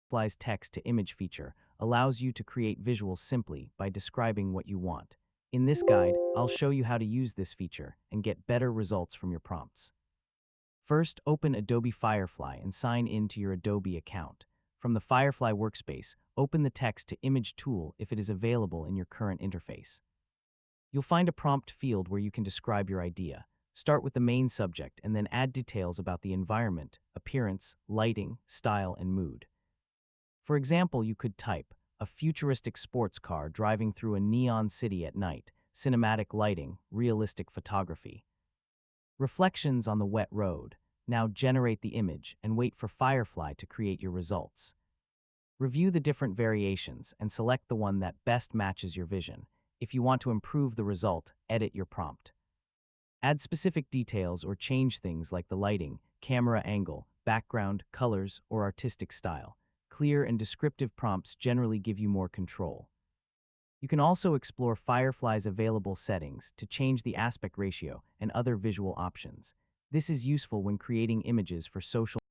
Firefly's text-to-image feature allows you to create visuals simply by describing what you want. In this guide, I'll show you how to use this feature and get better results from your prompts. First, open Adobe Firefly and sign in to your Adobe account. From the Firefly workspace, open the text-to-image tool if it is available in your current interface. You'll find a prompt field where you can describe your idea. Start with the main subject and then add details about the environment, appearance, lighting, style, and mood. For example, you could type, a futuristic sports car driving through a neon city at night, cinematic lighting, realistic photography. Reflections on the wet road. Now generate the image and wait for Firefly to create your results. Review the different variations and select the one that best matches your vision. If you want to improve the result, edit your prompt. Add specific details or change things like the lighting, camera angle, background, colors, or artistic style. Clear and descriptive prompts generally give you more control. You can also explore Firefly's available settings to change the aspect ratio and other visual options. This is useful when creating images for social